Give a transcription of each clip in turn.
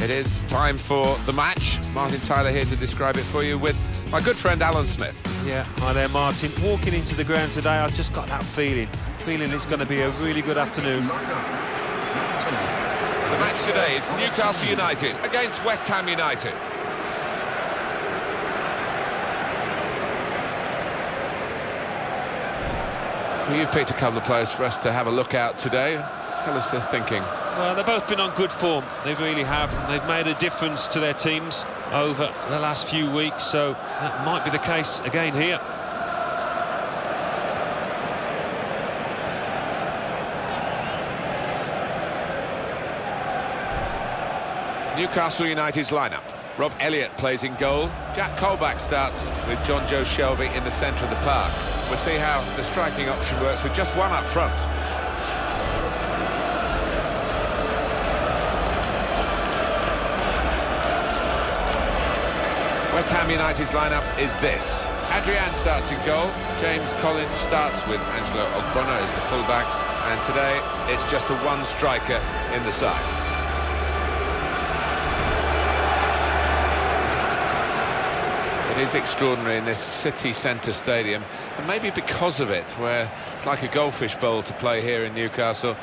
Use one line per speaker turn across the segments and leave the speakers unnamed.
It is time for the match. Martin Tyler here to describe it for you with my good friend Alan Smith.
Yeah, hi there, Martin. Walking into the ground today, I've just got that feeling it's going to be a really good afternoon.
The match today is Newcastle United against West Ham United. Well, you've picked a couple of players for us to have a look at today. Tell us the thinking.
Well, they've both been on good form. They really have. They've made a difference to their teams over the last few weeks, so that might be the case again here.
Newcastle United's lineup. Rob Elliott plays in goal. Jack Colback starts with John Joe Shelby in the centre of the park. We'll see how the striking option works with just one up front. West Ham United's lineup is this. Adrian starts in goal. James Collins starts with Angelo Ogbonna as the fullbacks. And today it's just the one striker in the side. It is extraordinary in this city centre stadium, and maybe because of it, where it's like a goldfish bowl to play here in Newcastle.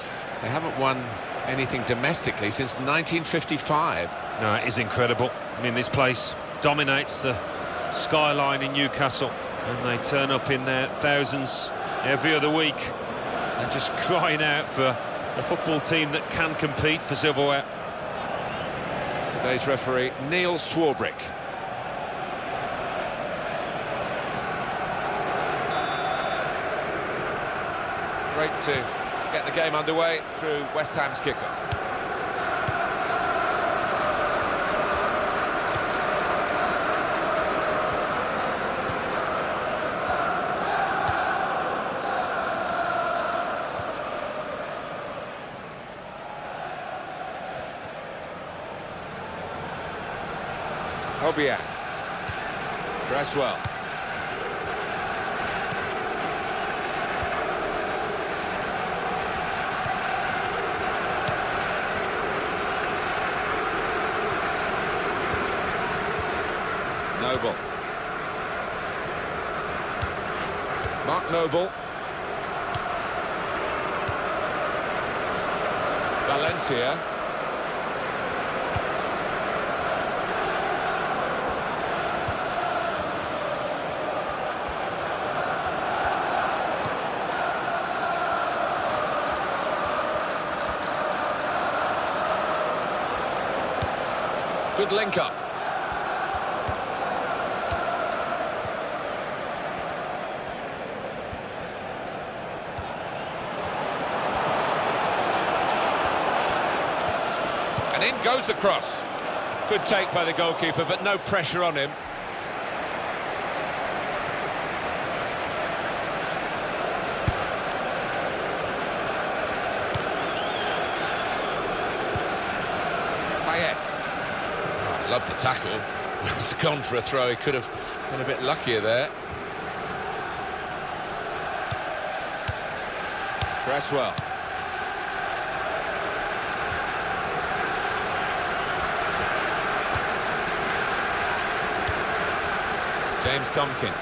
They haven't won anything domestically since 1955.
No, it is incredible. I mean, this place dominates the skyline in Newcastle, and they turn up in their thousands every other week. They're just crying out for a football team that can compete for silverware.
Today's referee, Neil Swarbrick. Great to get the game underway through West Ham's kickoff. Albion. Cresswell. Noble. Mark Noble. Valencia. Good link up. And in goes the cross. Good take by the goalkeeper, but no pressure on him. Payet. Oh, I love the tackle. It's gone for a throw. He could have been a bit luckier there. Cresswell. James Tompkins.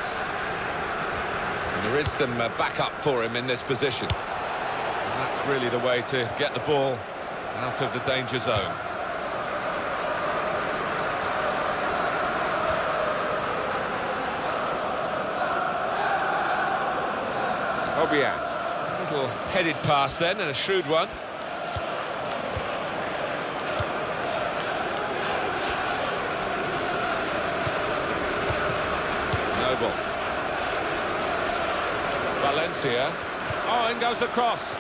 And there is some backup for him in this position. And that's really the way to get the ball out of the danger zone. Albion. A little headed pass then, and a shrewd one. Noble. Valencia. Oh, in goes the cross.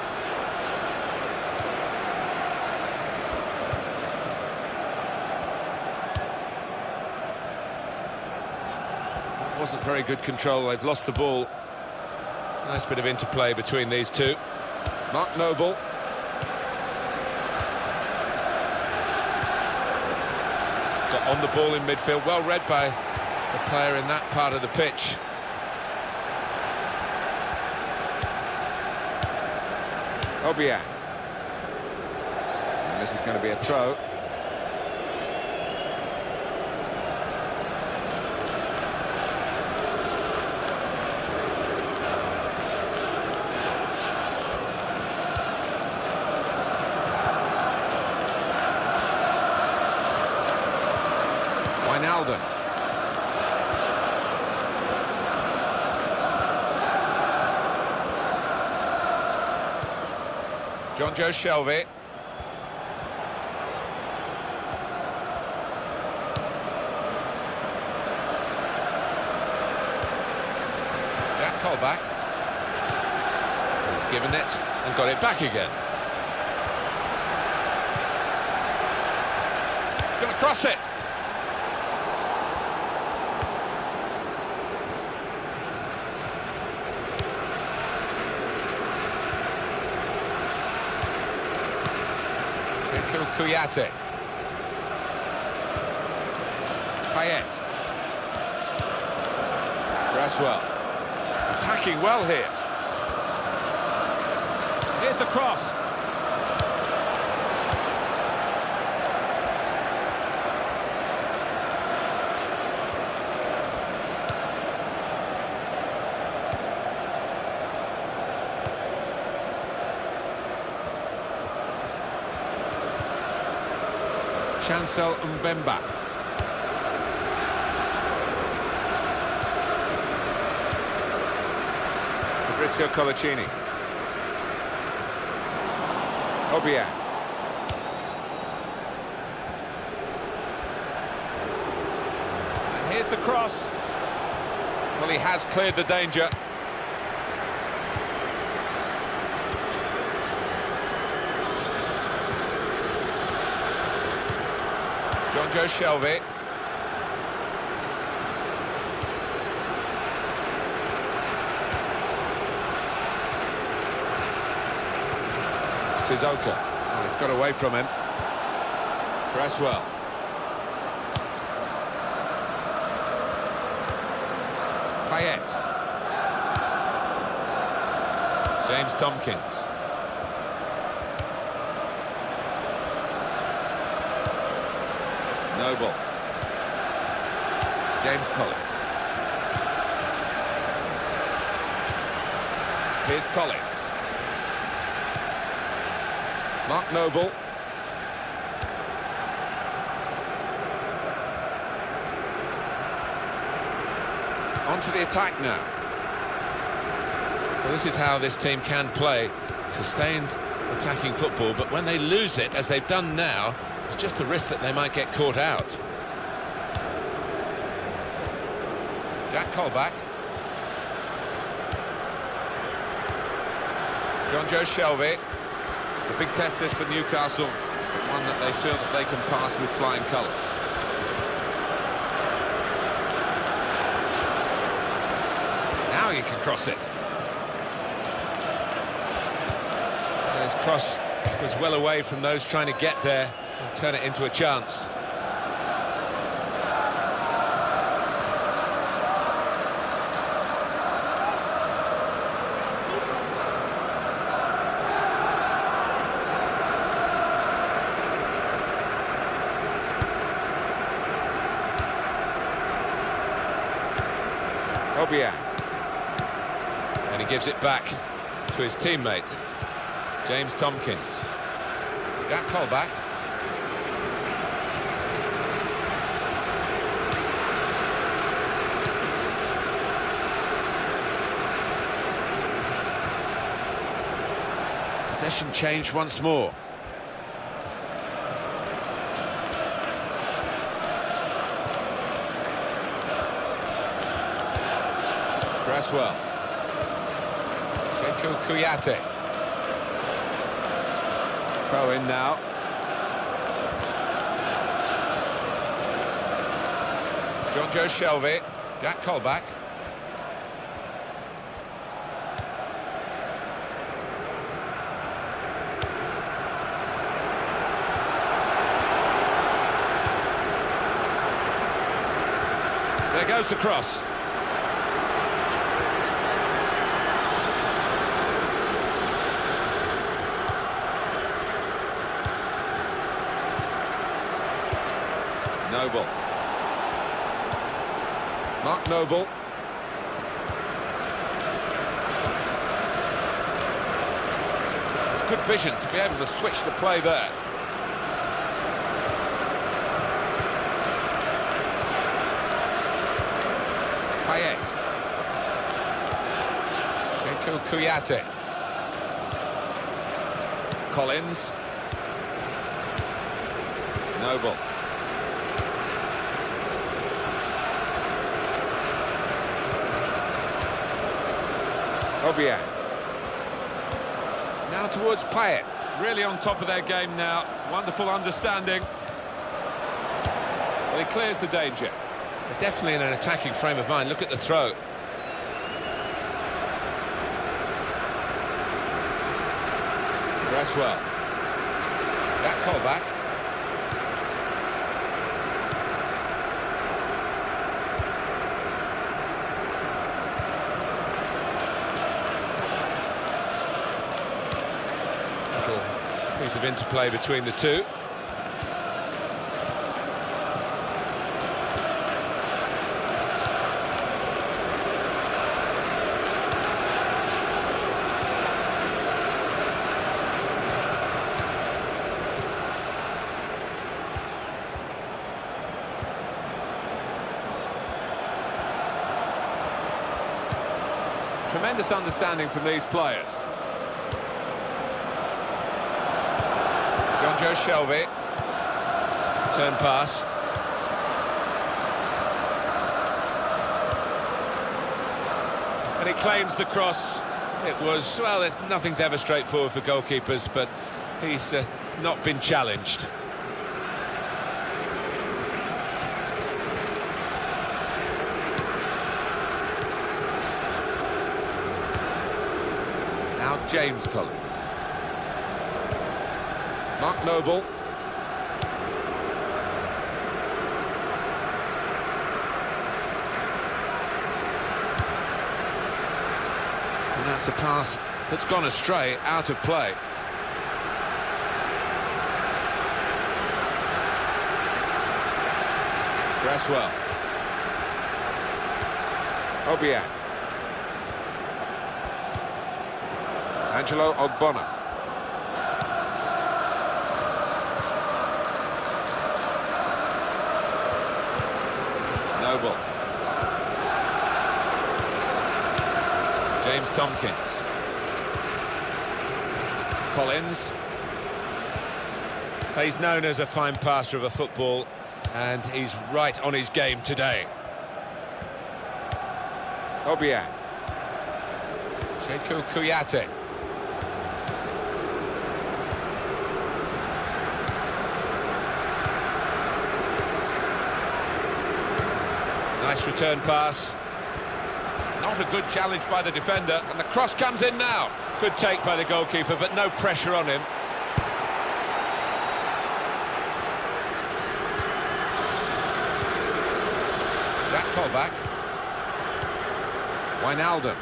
That wasn't very good control. They've lost the ball. Nice bit of interplay between these two. Mark Noble. Got on the ball in midfield. Well read by the player in that part of the pitch. Albion. And this is going to be a throw. Alden. John Joe Shelby. Jack Colback. He's given it and got it back again. Gonna cross it. Kuyate. Payet. Cresswell. Attacking well here. Here's the cross. Chancel Mbemba. Fabrizio Colaccini. Obiang. And here's the cross. Well, he has cleared the danger. John Joe Shelby. Suzuka. Oh, he's got away from him. Cresswell. Payet. James Tompkins. Noble. It's James Collins. Here's Collins. Mark Noble. On to the attack now. Well, this is how this team can play. Sustained attacking football, but when they lose it, as they've done now, it's just a risk that they might get caught out. Jack Colback. John Joe Shelby. It's a big test this for Newcastle, but one that they feel that they can pass with flying colours. Now you can cross it. His cross was well away from those trying to get there and turn it into a chance. Obiang. And he gives it back to his teammate, James Tompkins. Jack Colback. Possession change once more. Cresswell. Shenko Kuyate. Throw in now. John Joe Shelby. Jack Colback. There goes the cross. Noble. Mark Noble. It's good vision to be able to switch the play there. Payet. Shenko Kouyaté. Collins. Noble. Obiang. Now towards Payet.
Really on top of their game now. Wonderful understanding. Well, he clears the danger.
They're definitely in an attacking frame of mind. Look at the throw. Cresswell. That call back. Little piece of interplay between the two. Tremendous understanding from these players. Joe Shelby. Turn pass. And he claims the cross. It was, well, nothing's ever straightforward for goalkeepers, but he's not been challenged. Now James Collins. Mark Noble. And that's a pass that's gone astray, out of play. Cresswell. Obiang. Angelo Ogbonna. Noble. James Tompkins. Collins. He's known as a fine passer of a football, and he's right on his game today. Obiang. Shenko Kouyaté. Nice return pass. Not a good challenge by the defender, and the cross comes in now. Good take by the goalkeeper, but no pressure on him. That call back. Wijnaldum.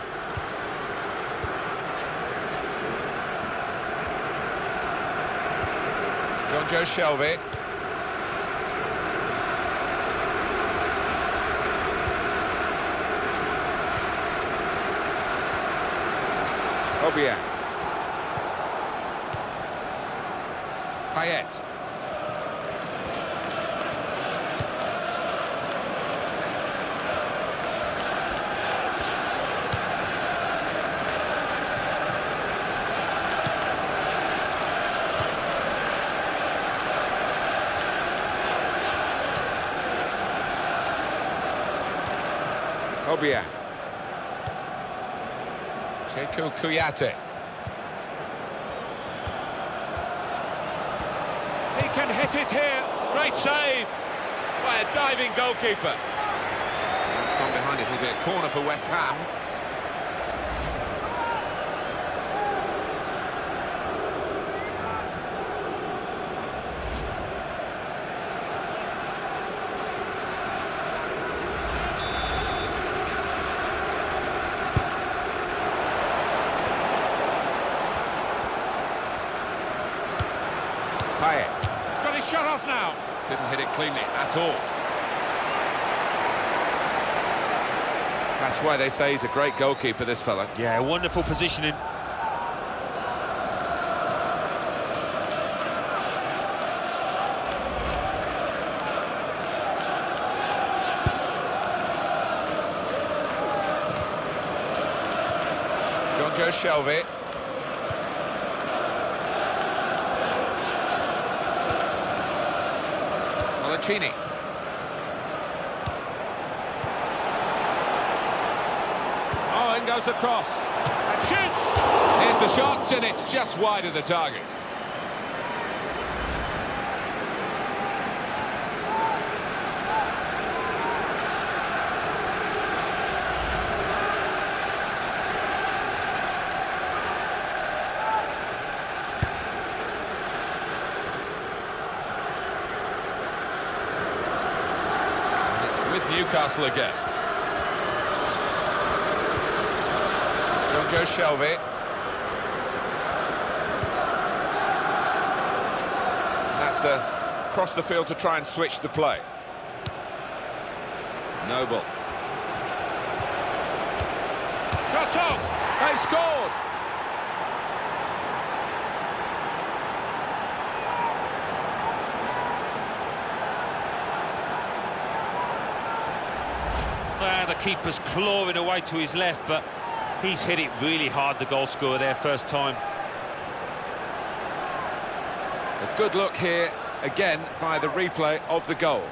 Joe Shelby. Obiang. Payet. Obiang. Shenko Kouyaté. He can hit it here. Great save by a diving goalkeeper. It's gone behind. It'll be a corner for West Ham. Payet. He's got his shot off now. Didn't hit it cleanly at all. That's why they say he's a great goalkeeper, this fella.
Yeah, wonderful positioning.
Joe Shelby. Molachini.
Oh, in goes the cross. And shoots! Here's the shot, and it's just wide of the target. Newcastle again.
Joe Shelby. That's across the field to try and switch the play. Noble.
Shot on! They've scored!
The keeper's clawing away to his left, but he's hit it really hard, the goal scorer there, first time.
A good look here, again, via the replay of the goal.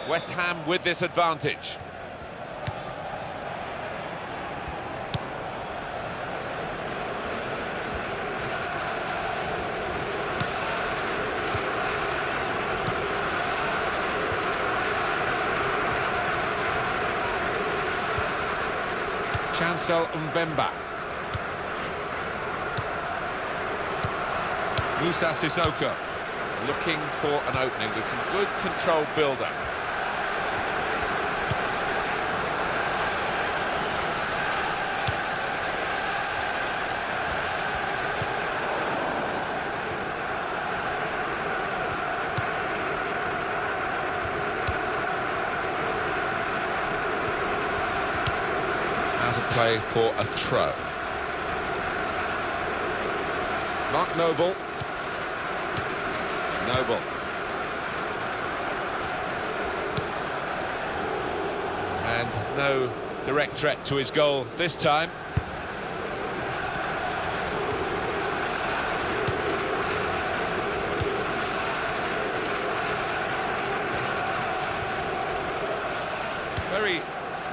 West Ham with this advantage.
Chancel Mbemba. Musa Sissoko looking for an opening with some good controlled build-up. Play for a throw. Mark Noble. Noble. And no direct threat to his goal this time.
Very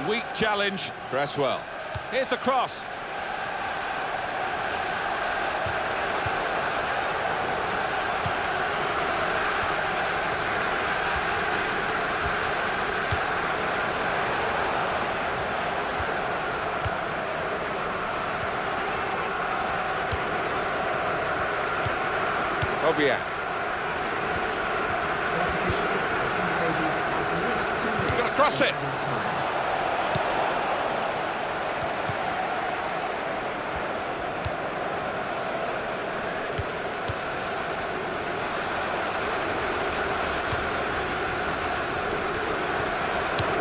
weak challenge.
Cresswell.
Here's the cross.
Obiang.
He's going to cross it.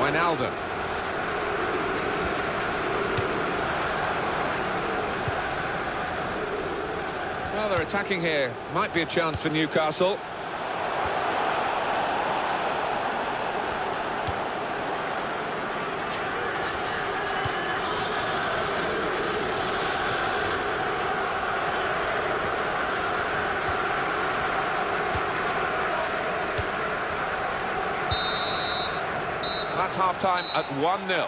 Wijnaldum. Well, they're attacking here. Might be a chance for Newcastle. That's half-time at 1-0.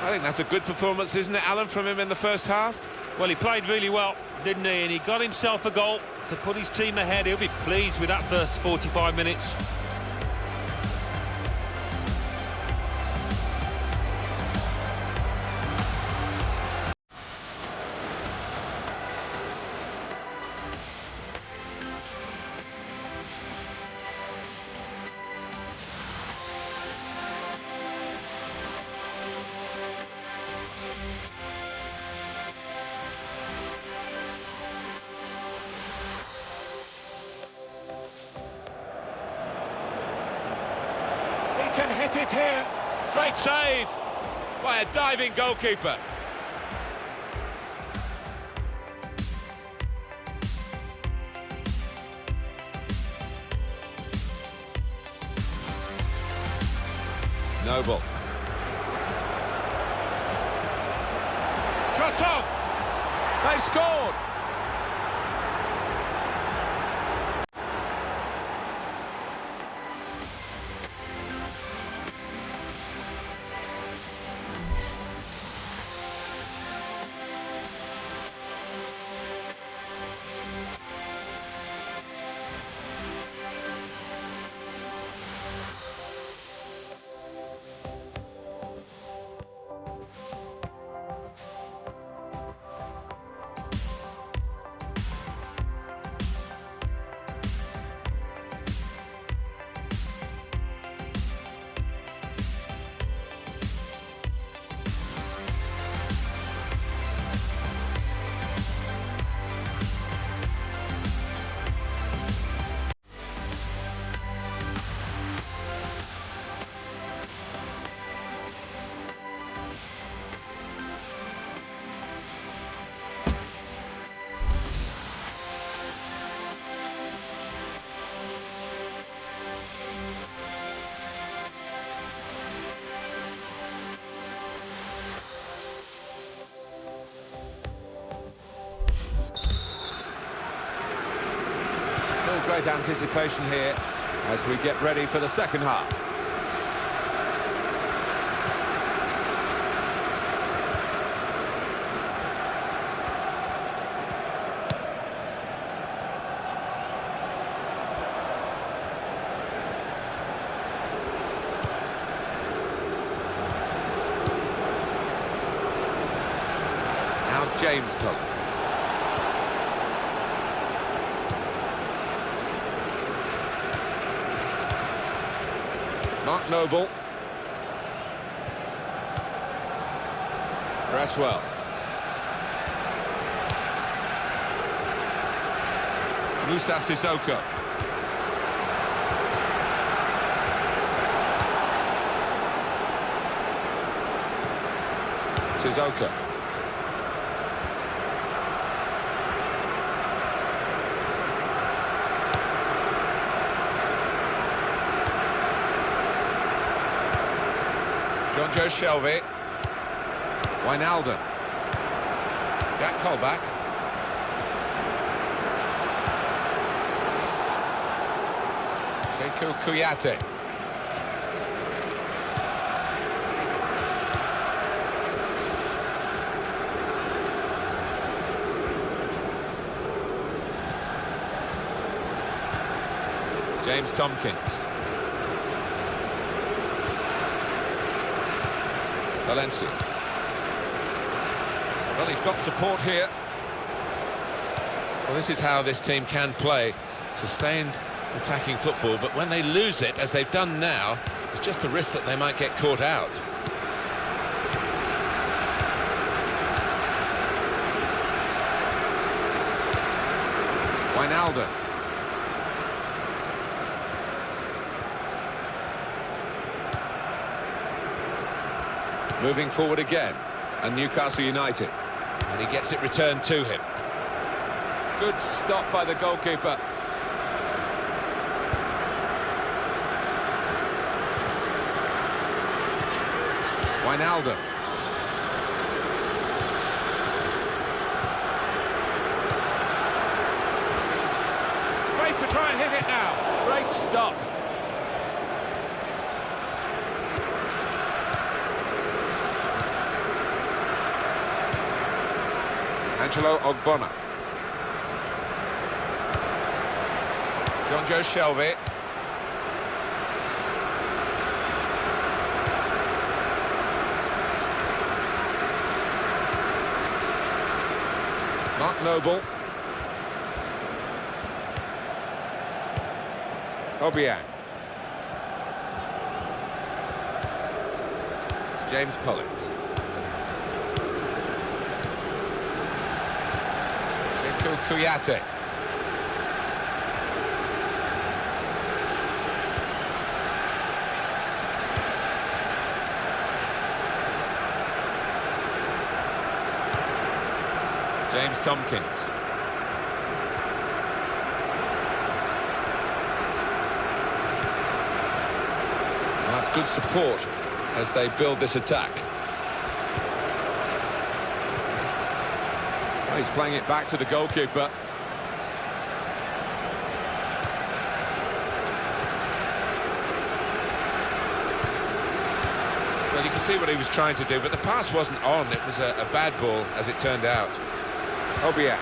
I think that's a good performance, isn't it, Alan, from him in the first half?
Well, he played really well, didn't he? And he got himself a goal to put his team ahead. He'll be pleased with that first 45 minutes.
hit it here. Great save by a diving goalkeeper. Noble. Shots on! They've scored! Great anticipation here as we get ready for the second half. Now James Collins. Mark Noble. Cresswell. Musa Sissoko. Sissoko. Joe Shelby. Wijnaldum. Jack Colback. Sekou Kouyaté. James Tompkins. Valencia. Well, he's got support here. Well, this is how this team can play. Sustained attacking football, but when they lose it, as they've done now, it's just a risk that they might get caught out. Wijnaldum. Moving forward again, and Newcastle United. And he gets it returned to him. Good stop by the goalkeeper. Wijnaldum. Space to try and hit it now. Great stop. Angelo Ogbonna. Joe Shelby. Mark Noble. Obiang. It's James Collins. Sekou Kouyaté. James Tompkins. And that's good support as they build this attack. Well, he's playing it back to the goalkeeper. Well, you can see what he was trying to do, but the pass wasn't on. It was a bad ball, as it turned out. Albion.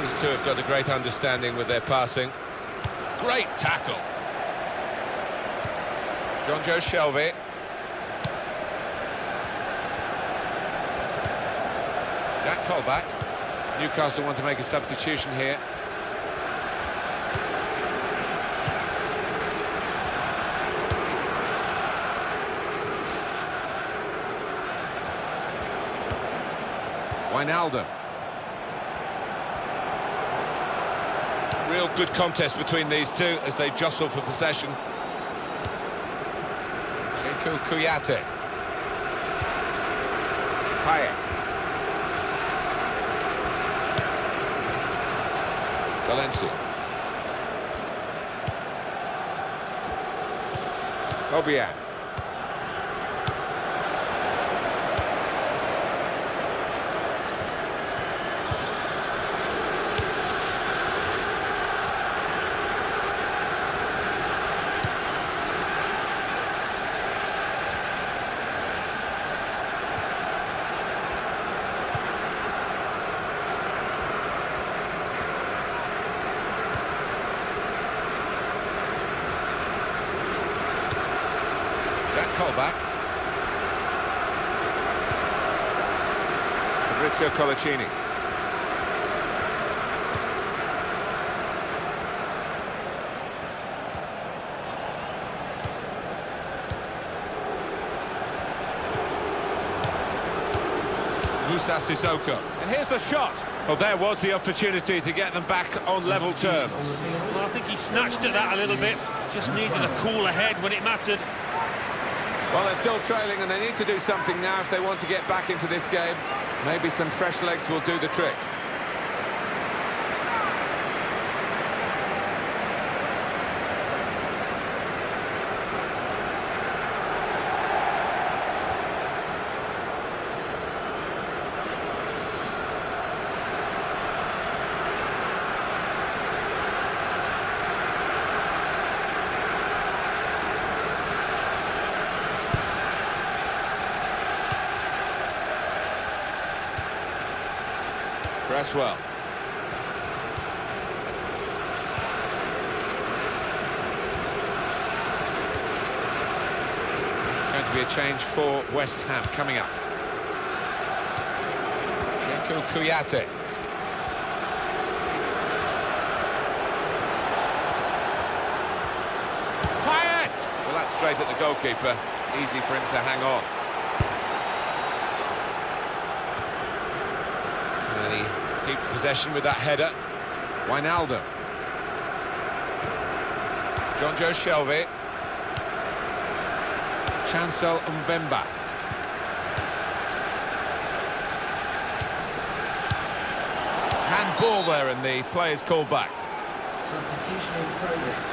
These two have got a great understanding with their passing. Great tackle. John Joe Shelby. Jack Colback. Newcastle want to make a substitution here. Wijnaldum. Real good contest between these two as they jostle for possession. Sheku Kouyaté. Payet. Valencia. Albion. Colback. Fabrizio Colaccini. Musa Sissoko. And here's the shot. Well, there was the opportunity to get them back on level terms.
Well, I think he snatched at that a little bit. Just needed a cooler head when it mattered.
Well, they're still trailing and they need to do something now if they want to get back into this game. Maybe some fresh legs will do the trick. Cresswell. It's going to be a change for West Ham coming up. Sheku Kouyaté. Payet! Well, that's straight at the goalkeeper. Easy for him to hang on. And he keep possession with that header. Wijnaldum. John Joe Shelby. Chancel Mbemba. Handball there and the player's called back.
Substitution in progress.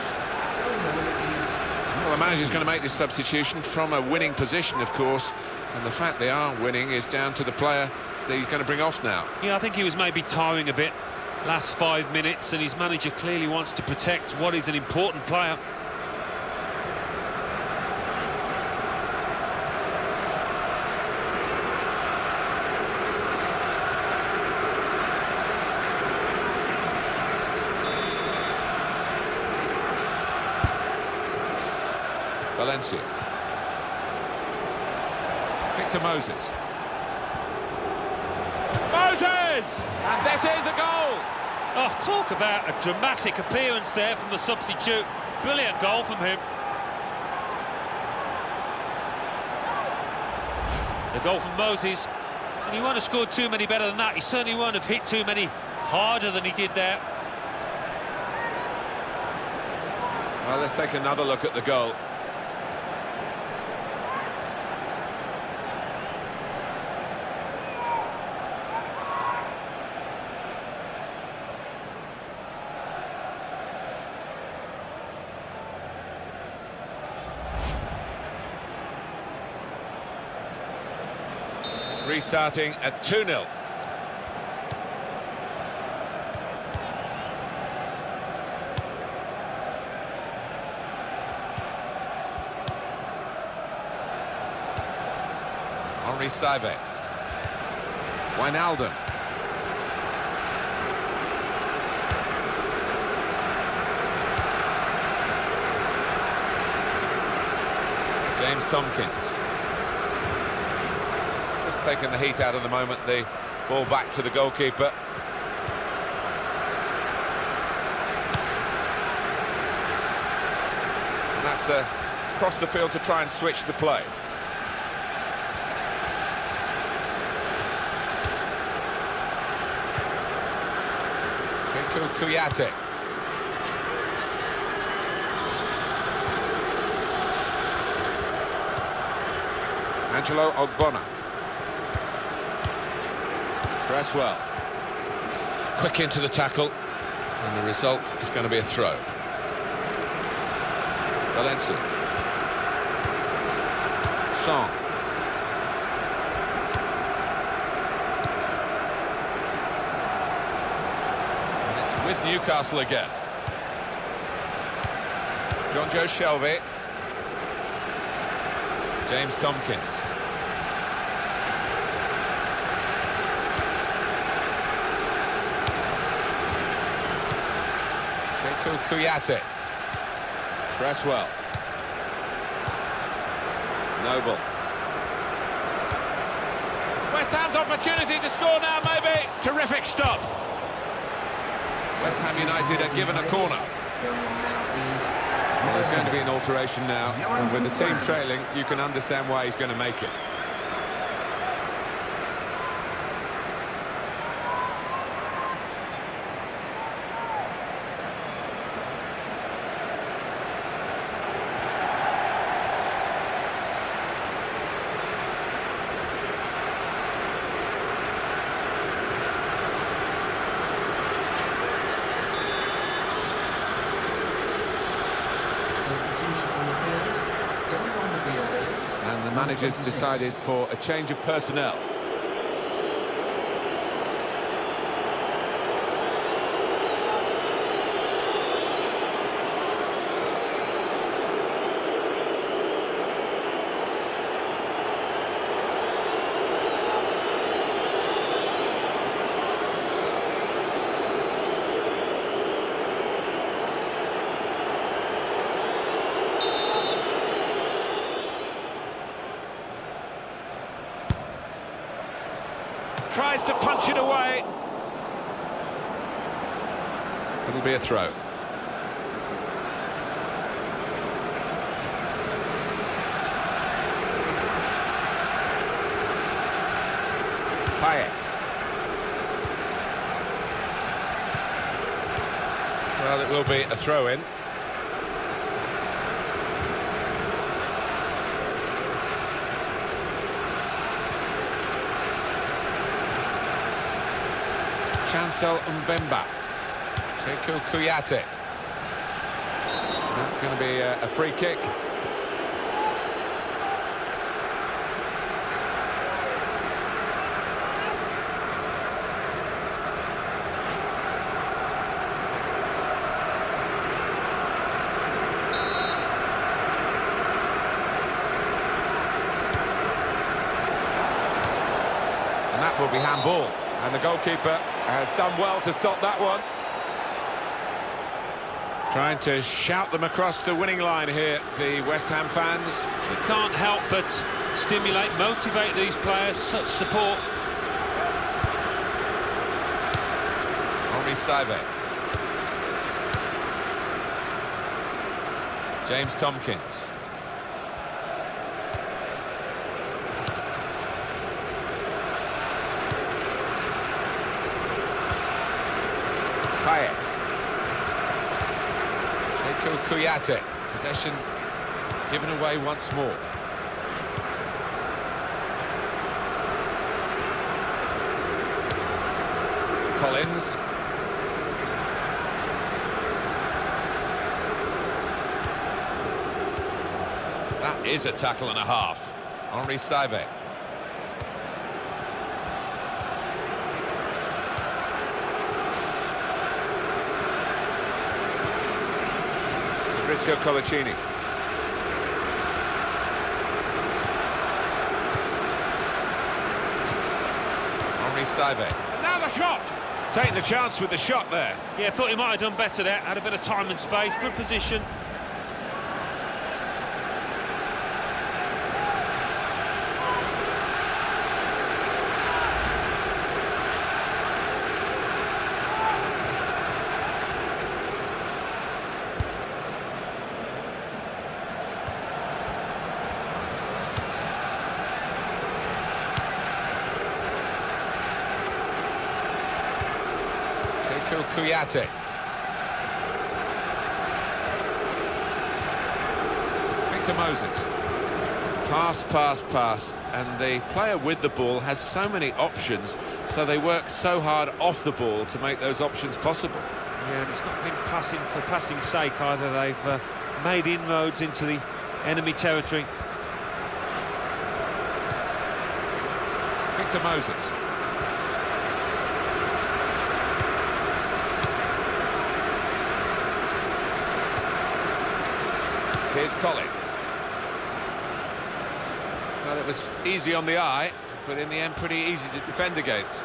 Well, the manager's going to make this substitution from a winning position, of course, and the fact they are winning is down to the player that he's going to bring off now.
Yeah, I think he was maybe tiring a bit last 5 minutes, and his manager clearly wants to protect what is an important player.
Valencia. Victor Moses. Moses! And this is a goal!
Oh, talk about a dramatic appearance there from the substitute. Brilliant goal from him. The goal from Moses. And he won't have scored too many better than that. He certainly won't have hit too many harder than he did there.
Well, let's take another look at the goal. Restarting at 2-0. Henri Saivet. Wijnaldum. James Tompkins. Just taking the heat out of the moment, the ball back to the goalkeeper. And that's across the field to try and switch the play. Kuyate. Angelo Ogbonna. Cresswell. Quick into the tackle, and the result is going to be a throw. Valencia. Song. With Newcastle again. John Joe Shelby. James Tompkins. Sekou Kuyate. Cresswell. Noble. West Ham's opportunity to score now, maybe. Terrific stop. West Ham United are given a corner.
Well, there's going to be an alteration now, and with the team trailing, you can understand why he's going to make it. And the manager's decided for a change of personnel.
Tries to punch it away.
It'll be a throw.
Payet. Well, it will be a throw-in. Chancel Mbemba. Sekou Kuyate.
That's going to be a free kick.
And that will be handball.
And the goalkeeper has done well to stop that one.
Trying to shout them across the winning line here, the West Ham fans.
You can't help but stimulate, motivate these players, such support.
Henri Saivet. James Tompkins. Payet. Sekou Kuyate. Possession given away once more. Collins. That is a tackle and a half. Henri Saivet. Maurizio Colacini. Henri Saivet. Now the shot! Taking the chance with the shot there.
Yeah, thought he might have done better there. Had a bit of time and space, good position.
Kuyate. Victor Moses. Pass, pass, pass. And the player with the ball has so many options, so they work so hard off the ball to make those options possible.
Yeah, and it's not been passing for passing's sake either. They've made inroads into the enemy territory.
Victor Moses. Here's Collins. Well, it was easy on the eye, but in the end pretty easy to defend against.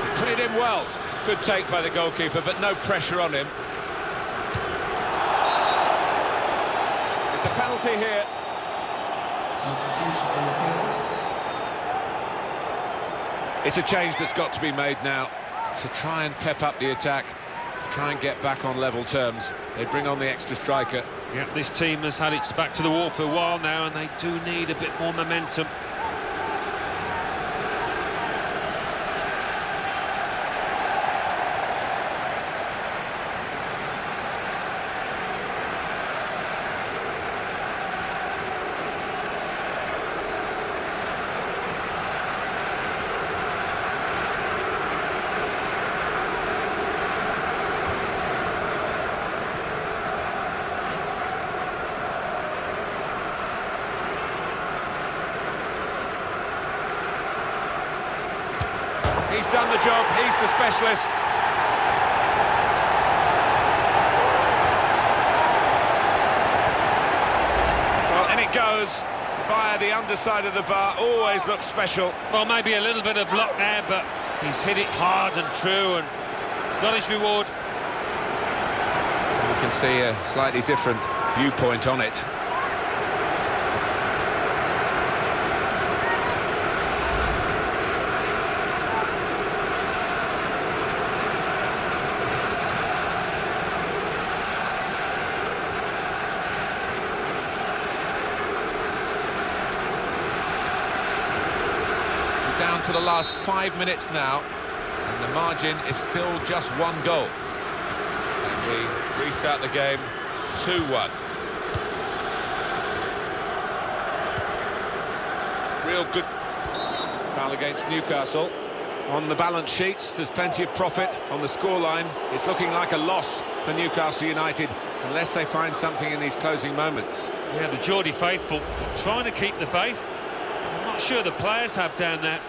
He's put it in well. Good take by the goalkeeper, but no pressure on him. It's a penalty here.
Substitution on the field.
It's a change that's got to be made now to try and pep up the attack. Try and get back on level terms. They bring on the extra striker.
Yeah, this team has had its back to the wall for a while now, and they do need a bit more momentum.
He's done the job, he's the specialist. Well, in it goes, via the underside of the bar, always looks special.
Well, maybe a little bit of luck there, but he's hit it hard and true and got his reward.
You can see a slightly different viewpoint on it. Down to the last 5 minutes now, and the margin is still just one goal. And we restart the game 2-1. Real good foul against Newcastle. On the balance sheets, there's plenty of profit. On the scoreline, it's looking like a loss for Newcastle United, unless they find something in these closing moments.
Yeah, the Geordie faithful trying to keep the faith. I'm not sure the players have down there.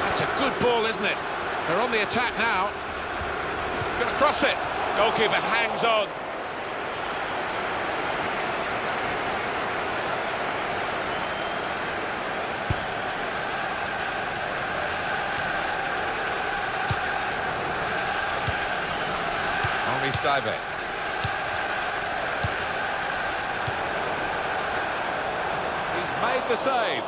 That's a good ball, isn't it? They're on the attack now. Going to cross it. Goalkeeper hangs on. Henri Saivet. He's made the save.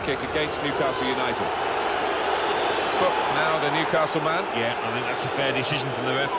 kick against Newcastle United. Booked now, the Newcastle man.
Yeah, I think that's a fair decision from the ref.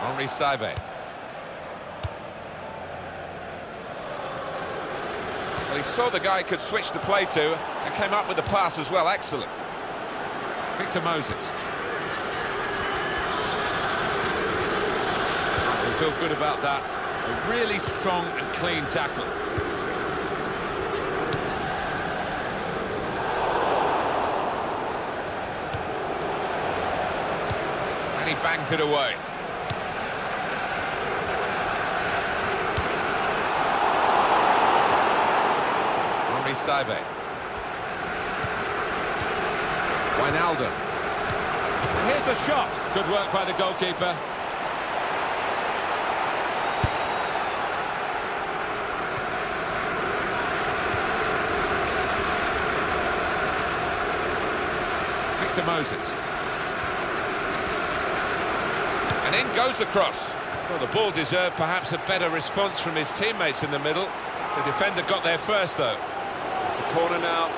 Henri Saivet.
Well, he saw the guy could switch the play to and came up with the pass as well. Excellent.
Victor Moses.
We feel good about that. A really strong and clean tackle.
And he bangs it away. Henri Saivet. Wijnaldum.
Here's the shot. Good work by the goalkeeper.
Victor Moses. And in goes the cross.
Well, the ball deserved perhaps a better response from his teammates in the middle. The defender got there first, though. It's a corner now,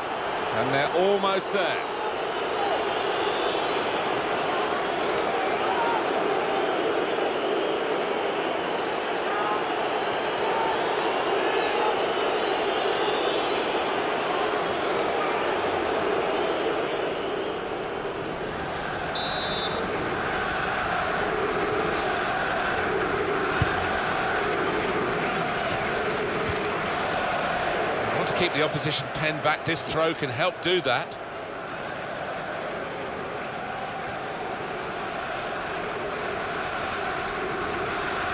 and they're almost there.
To keep the opposition pen back, this throw can help do that.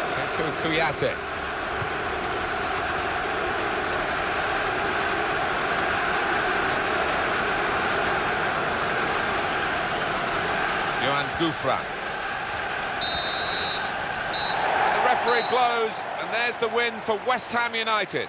Senko Kouyaté. Yohan Gouffran. And the referee blows, and there's the win for West Ham United.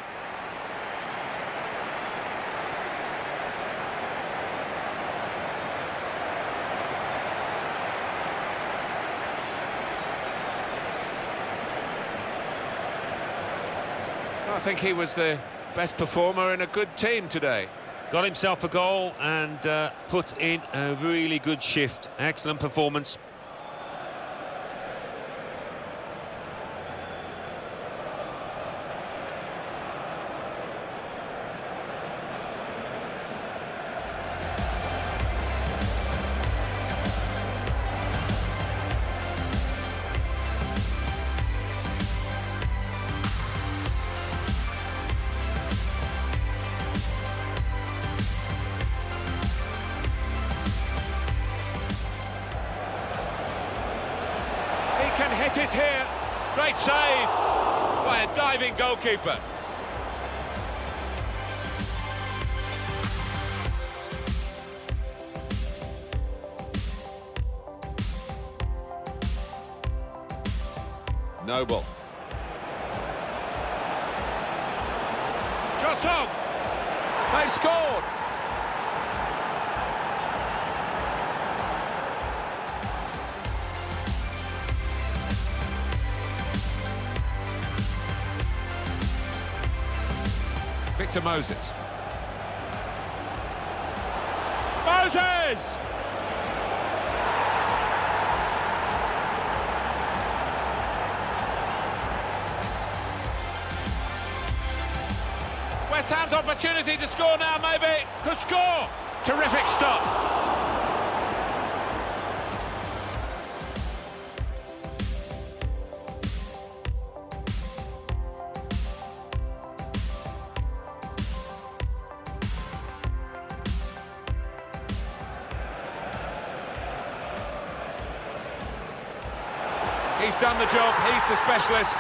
I think he was the best performer in a good team today.
Got himself a goal and put in a really good shift. Excellent performance.
Can hit it here. Great save by a diving goalkeeper. Noble. Shot on. They've scored.
Victor Moses.
Moses! West Ham's opportunity to score now, maybe. Could score. Terrific stop. He's done the job, he's the specialist.